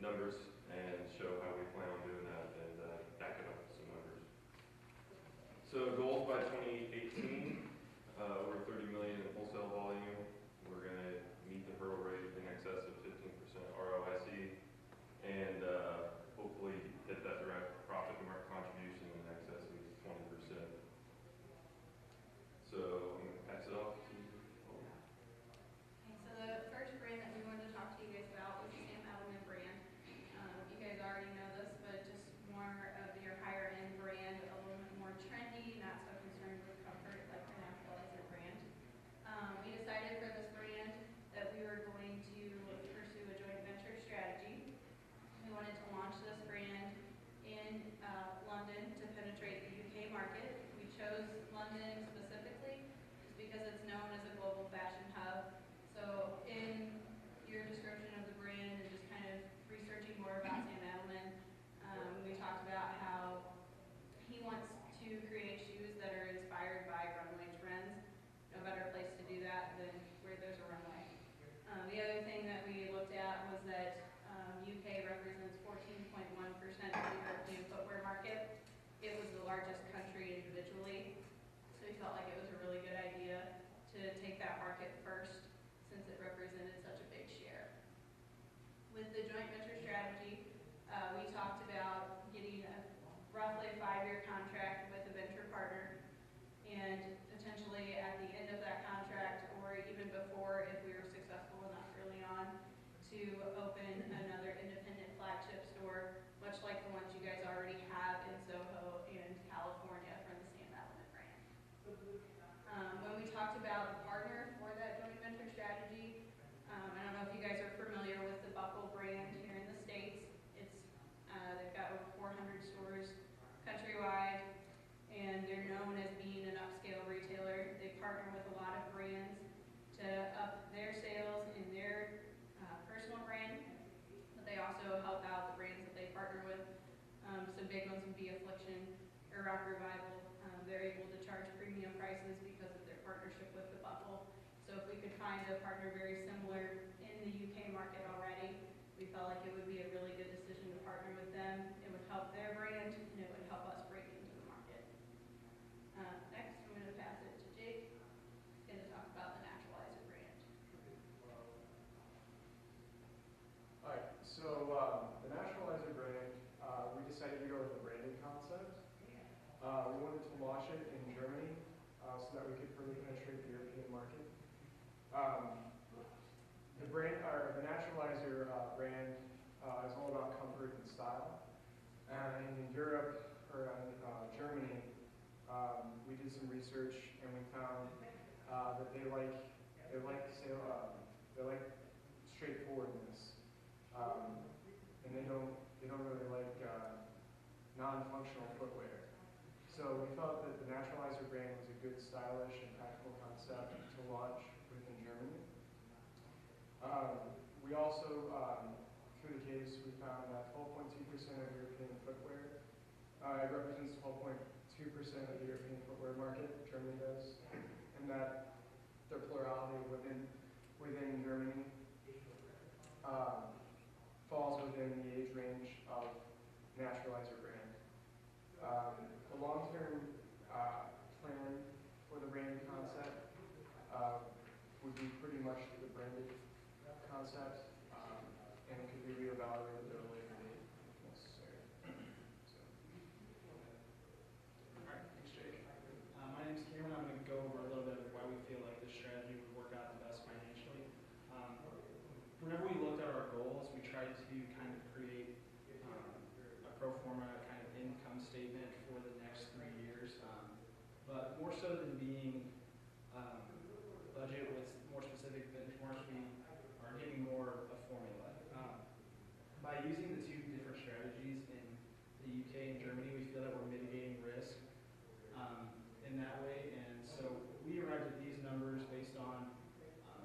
numbers and show how we plan on doing that and back it up with some numbers. So goals by 2018, over 30 million in wholesale volume. We're going to meet the hurdle rate in excess of 15% ROIC and hopefully hit that direct profit contribution in excess of 20%. So I'm going to pass it off to you. Okay, so the first brand that we wanted to talk to you guys about was the Sam Edelman brand. You guys already know this, but just more of your higher end brand, a little bit more trendy, not so concerned with comfort like the Naturalizer brand. We decided for this brand that we were going to pursue a joint venture strategy. We wanted to launch this brand in London to penetrate the UK market. We chose London specifically just because it's known as a global fashion hub. So in your description of the brand and just kind of researching more about Sam Edelman, we talked about how he wants to create shoes that are inspired by runway trends. No better place to do that than where there's a runway. The other thing that we looked at was that UK represents 14.1% of the European footwear market. It was the largest country individually, so we felt like it was a really good idea to take that market first since it represented such a big share. With the joint venture strategy, we talked about getting a roughly 5-year contract with a venture partner, and potentially at the end of that contract, or even before if we were successful enough early on, to open another independent flagship store, much like the ones you guys already have in Soho and California from the Sam Edelman brand. When we talked about a partner for that joint venture strategy, I don't know if you guys are familiar with the Buckle brand here in the States. They've got over 400 stores countrywide, and they're known as being an upscale retailer. They partner with a lot of brands to up their sales in their personal brand, but they also help out the brands that they partner with. Some big ones would be Affliction or Rock Revival. They're able to charge premium prices because of their partnership with the Buckle. So if we could find a partner very similar in the UK market already, we felt like it would be a really good decision to partner with them. It would help their brand, and it would help us break into the market. Next, I'm going to pass it to Jake. He's going to talk about the Naturalizer brand. All right, so the Naturalizer brand, we decided to go with a branded concept. We wanted to launch it in Germany so that we could further penetrate the European market. The Naturalizer brand is all about comfort and style. And in Europe, or in Germany, we did some research and we found that they like straightforwardness, and they don't really like non-functional footwear. So we felt that the Naturalizer brand was a good, stylish, and practical concept to launch within Germany. We also, through the case, we found that 12.2% of European footwear, it represents 12.2% of the European footwear market, Germany does, and that the plurality within Germany falls within the age range of Naturalizer brand. The long-term plan for the brand concept would be pretty much the branded concept, and it could be reevaluated at a later date if necessary. So. All right, thanks, Jake. My name is Cameron. I'm going to go over a little bit of why we feel like this strategy would work out the best financially. Whenever we looked at our goals, we tried to kind of create a pro forma kind of income statement for the next 3 years. But more so than being budget with more specific benchmarks, we are giving more a formula. By using the 2 different strategies in the UK and Germany, we feel that we're mitigating risk in that way. And so we arrived at these numbers based on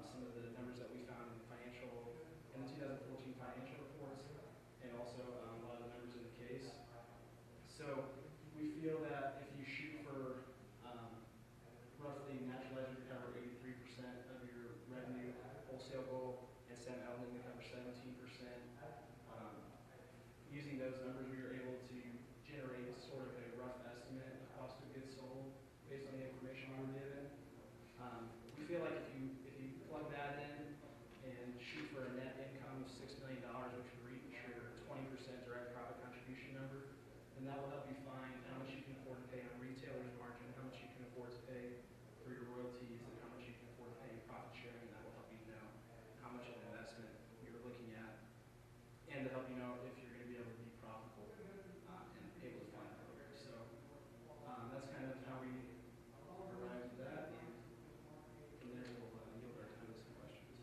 some of the numbers that we found in the 2014 financial reports, and also a lot of the numbers in the case. So we feel that if you shoot for roughly those numbers, we were able to generate sort of a rough estimate of cost of goods sold based on the information we were given. We feel like if you plug that in and shoot for a net income of $6 million, which would reach your 20% direct profit contribution number, then that will help you find how much you can afford to pay on retailer's margin, how much you can afford to pay for your royalties, and how much you can afford to pay in profit sharing, and that will help you know how much of an investment you're looking at, and to help you know if you're going to be able to be profitable and able to fund the program. So that's kind of how we arrived at that, and from there we'll yield our time to some questions.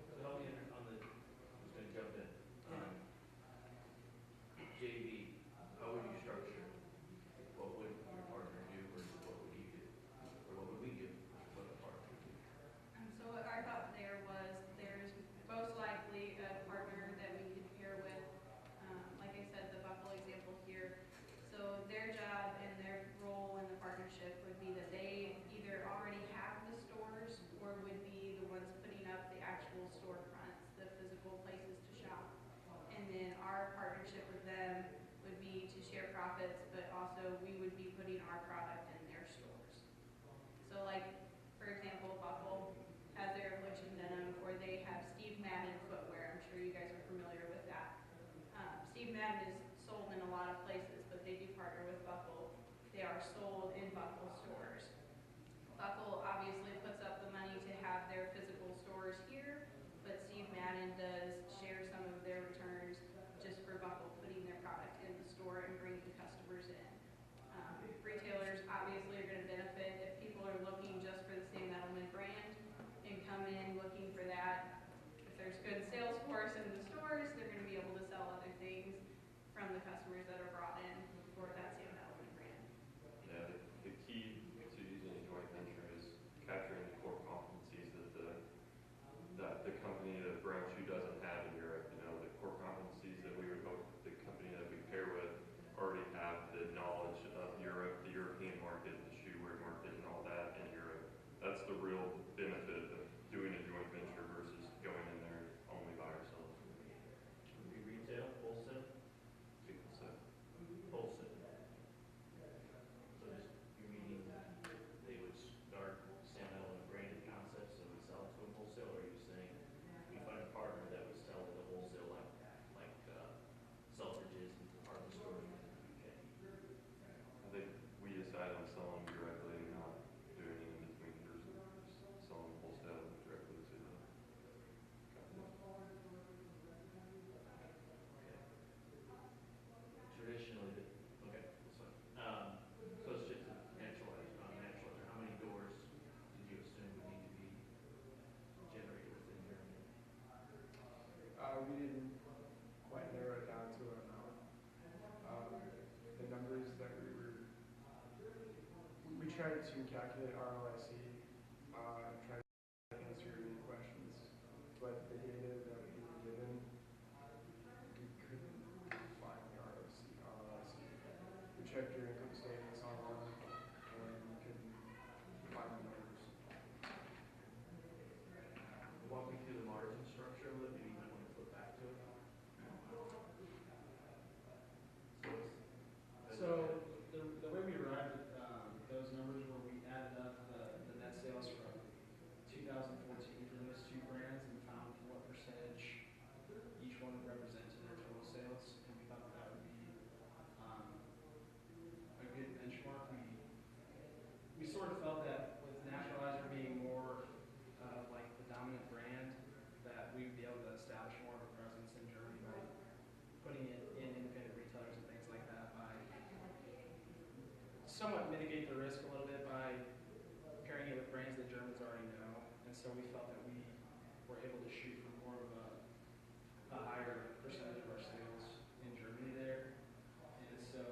So help me on the, I'm just going to jump in. JV, how would you structure? What would your partner do versus what would he do? Or what would we do versus what the partner would do? So what our thought there was, there's most likely a partner that we could pair with, like I said, the Buffalo example here. So their job and their role in the partnership would be that they either already have the stores or would be the ones putting up the actual storefronts, the physical places to shop. And then our partnership with them would be to share profits, but also we would be putting our product in their stores. So like, for example, Buffalo has their Affliction Denim, or they have Steve Madden footwear. I'm sure you guys are familiar with that. Steve Madden is sold in a lot of places, but they do partner with Buffalo. They are sold in Buffalo stores. Buffalo obviously puts up the money to have their physical stores here, but Steve Madden does share some of their returns just for Buffalo putting their product in the store and bringing customers in. Retailers obviously are going to benefit if people are looking just for the Sam Edelman brand and come in looking for that. If there's good sales force in the stores, they're going to be able to sell other things from the customers that are brought in for that Sam Edelman brand. Yeah, the key to using a joint venture is capturing the core competencies that the company that Brown Shoe doesn't have in Europe. You know, the core competencies that we would hope the company that we pair with already have the knowledge of Europe, the European market, the shoe wear market, and all that in Europe. That's the real benefit of doing a joint venture versus going in there only by ourselves. Would it be retail, wholesale? People say. Wholesale. So just, you're meaning they would start Sam Edelman branded concepts and would sell it to a wholesale, or are you saying you find a partner that would sell to the wholesale like Selfridges and department stores in the UK? I think we decide on selling directly and not doing it in between person, just selling wholesale directly to the company. Traditionally, okay, that's fine. So it's just naturalizer, non-naturalizer. How many doors did you assume would need to be generated within Germany? We didn't quite narrow it down to an amount. The numbers that we tried to calculate ROIC, and try to answer your questions, but the data that we were given, we couldn't find the ROIC. We checked your income statements online, and we couldn't find the numbers. Walk me through the margin structure of it. Maybe you might want to flip back to it. So the way we arrived at those numbers were we added up the net sales from 2014 for those two brands and found what percentage each one would represent in their total sales, and we thought that would be a good benchmark. We sort of felt that with Naturalizer being more like the dominant brand, that we would be able to establish more of a presence in Germany by putting it in independent retailers and things like that, by somewhat mitigate the risk a little bit by pairing it with brands that Germans already know. And so we felt that we were able to shoot for more of a higher percentage of our sales in Germany there. And so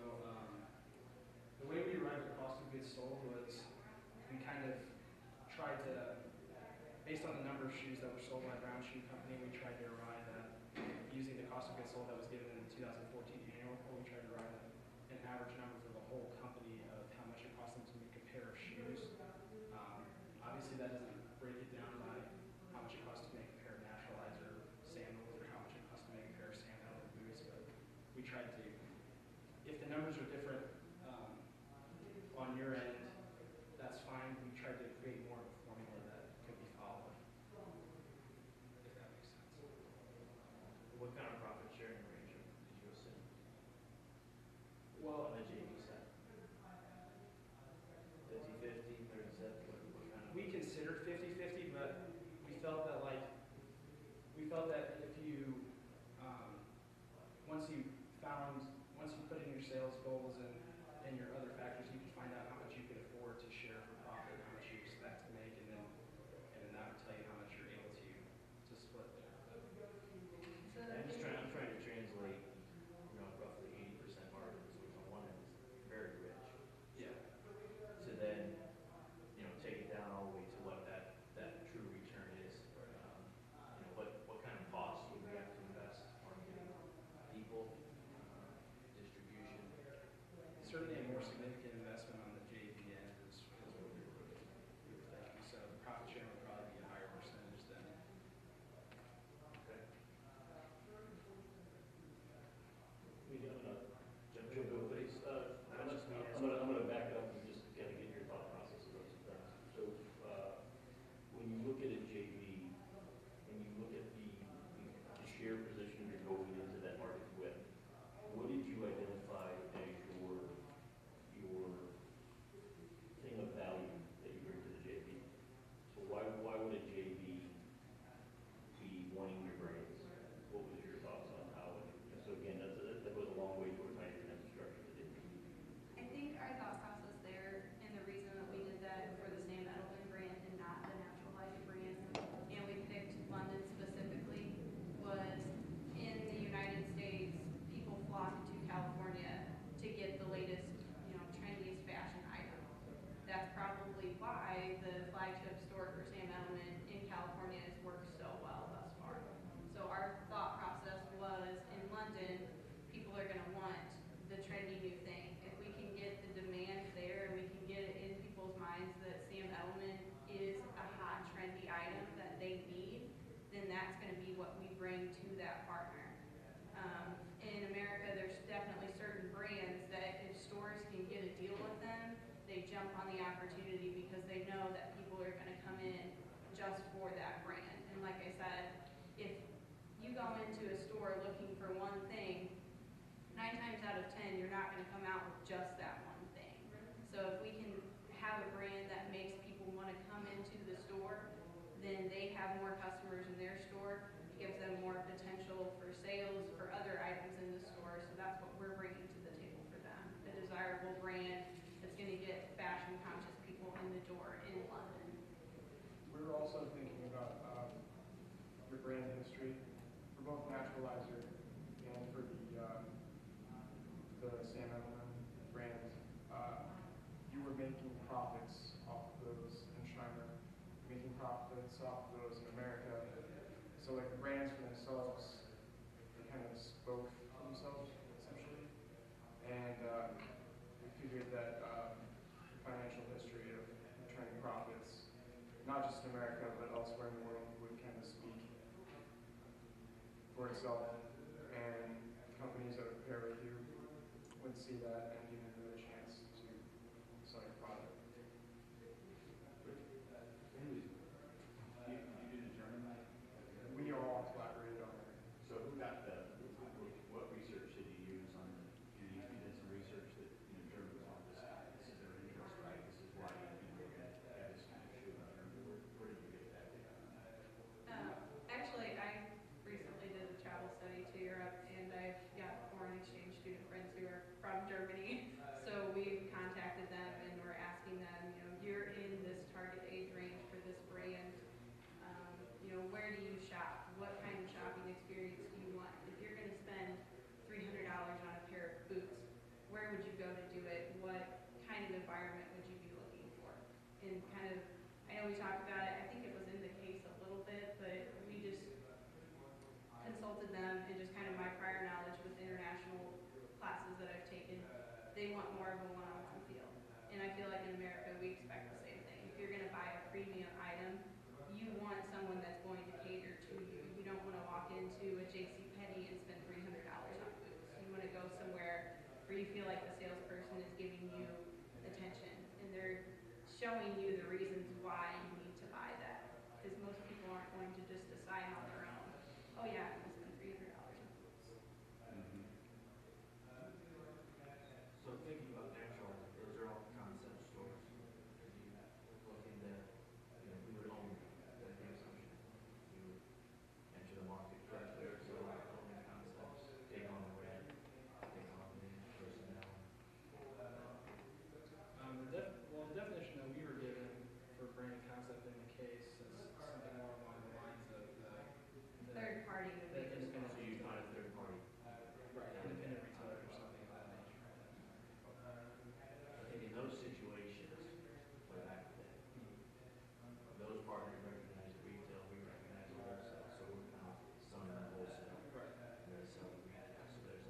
the way we arrived at cost of goods sold was we kind of tried to, based on the number of shoes that were sold by Brown Shoe Company, we tried to arrive at, using the cost of goods sold that was given in the 2014 annual report, we tried to arrive at an average number for the whole company of how much it cost them to make a pair of shoes. Obviously that doesn't break it down by how much it costs to make a pair of Naturalizer sandals or how much it costs to make a pair of Sam Edelman boots, are different on your end, that's fine. We tried to create more of a formula that could be followed, if that makes sense. What kind of profit sharing arrangement did you assume? Well, On the JV side? 50/50, 30/70, what kind of? we considered 50/50, but we felt that if you, once you put in your sales goals and your other factors, you can find out how much you can afford to share for profit, how much you expect to make, and then that would tell you how much you're able to split there. So I'm trying to translate, roughly 80% margins, which on one end is very rich. Yeah. To then, take it down all the way to what that true return is. What kind of costs would we have to invest on people, distribution? Certainly a more significant investment on the JV end is what we were thinking. So the profit share would probably be a higher percentage than. Okay. I'm gonna jump in, please. I'm gonna back up and just kind of get your thought process of those things. So, when you look at a JV, and you look at the share position you're going into that market with, what did you identify as your thing of value that you bring to the JV? So why would a JV be wanting your brands? What was your thoughts on how? So again, that goes a long way towards how you're going to structure the JV. I think our thought process there, and the reason that we did that for the Sam Edelman brand and not the Natural Life brand, and we picked London specifically, was in the United States, people flock to California to get the latest, trendiest fashion items. That's probably why the flagship store for Sam Edelman in California has worked so well thus far. So our thought process was, in London, people are going to want the trendy new thing. If we can get the demand there and we can get it in people's minds that Sam Edelman is a hot, trendy item that they need, then that's going to be what we bring to that partner. In America, there's definitely certain brands that if stores can get a deal with them, they jump on the opportunity because they know that people are going to come in just for that brand. And like I said, if you go into a store looking for one thing, 9 times out of 10, you're not going to come out with just that one thing. So if we can have a brand that makes people want to come into the store, then they have more customers in their store. It gives them more potential for sales for other items in the store. So that's what we're bringing to the table for them. A desirable brand that's going to get fashion conscious people in the door in London. We were also thinking about your brand history for both Naturalizer and for the Sam Edelman brand. You were making profits off of those in China, making profits off of those in America. So like the brands for themselves, they kind of spoke for themselves essentially. And we figured that the financial history of turning profits, not just in America, but elsewhere in the world, would kind of speak for itself. And companies that would pair with you would see that and give you a chance to sell your product. You do determine that? We all collaborated on it. So who got the, what research did you use on the, you did some research that, determines all this is their interest, right? This is why, have this kind of shoe on there. Where did you get that data? Actually, I recently did a travel study to Europe, and I've got foreign exchange student friends who are from Germany. So we contacted them and we're asking them, you're in this target age range for this brand. Where do you shop? What kind of shopping experience do you want? If you're going to spend $300 on a pair of boots, where would you go to do it? What kind of environment would you be looking for? And I know we talked about it, I think it was in the case a little bit, but we just consulted them and just kind of my prior knowledge with international classes that I've taken. They want more of a one-on-one feel. And I feel like in America, we expect the same thing. If you're going to buy a premium item, you want someone that's going to cater to you. You don't want to walk into a JCPenney and spend $300 on boots. You want to go somewhere where you feel like the salesperson is giving you attention and they're showing you the reasons why you need to buy that. Because most people aren't going to just decide on their own, oh yeah, I'm gonna spend $300 on boots. So thinking about natural, those are all concept stores. Looking to, we would own that the assumption. We would enter the market directly, so own the concepts, take on the rent, take on the personnel. The definition that we were given for brand concept in the case is something more along the lines of the Third party would be the just. So you find a third party. right, independent retailer or something of that nature. I think in those situations, way back then, those partners recognize retail, we recognize wholesale, so we're kind of some in the wholesale. Right. And then some in retail, so there's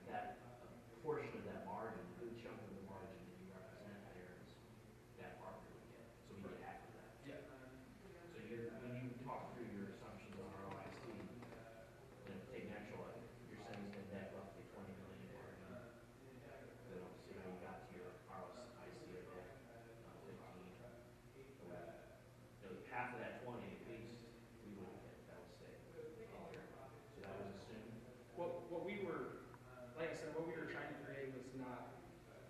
that portion of that margin, a good chunk of the margin that you represent there is that partner would get, so we get half of that. Yeah. So when you talk through your assumptions on ROIC, then take natural, you're saying it's gonna net roughly 20 million margin. I don't see how you got to your ROIC of that, 15. Half of that 20 at least, we would get, that would stay. So that was assumed. What we were, like I said, what we were trying to create was not,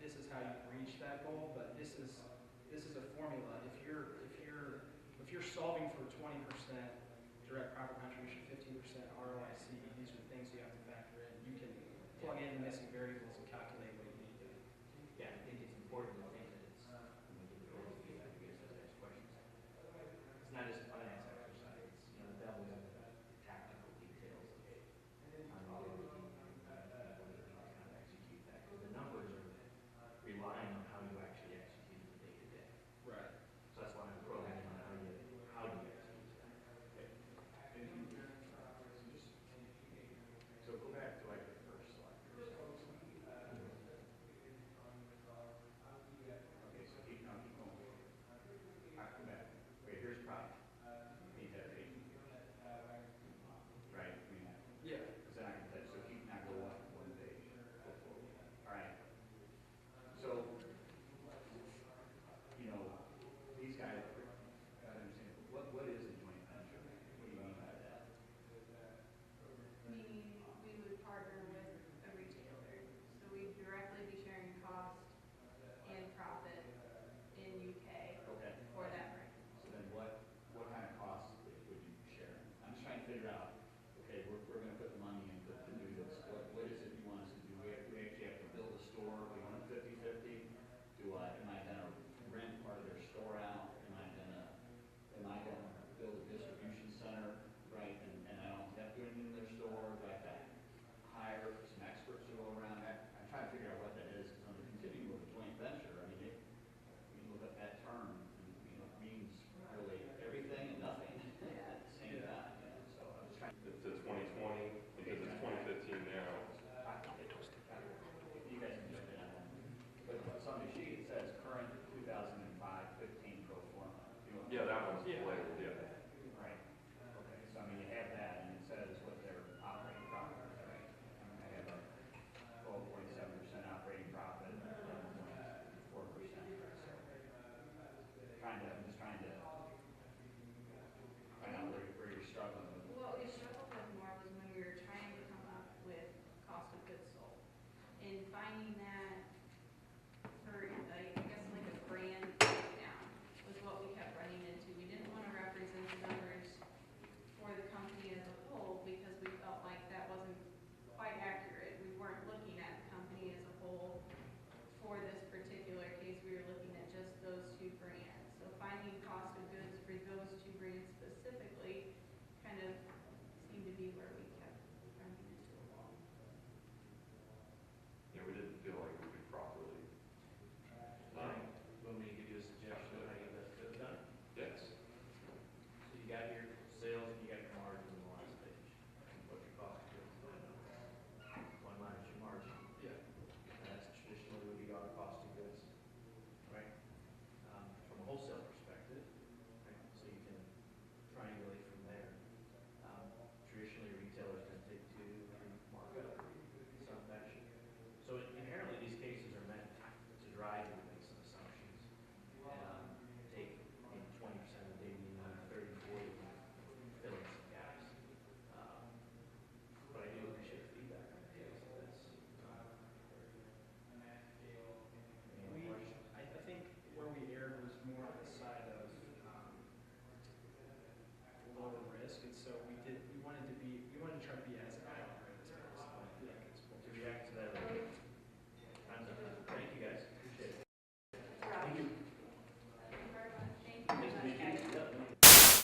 this is how you reach that goal, but this is a formula. If you're solving for 20% direct profit contribution, 15% ROIC,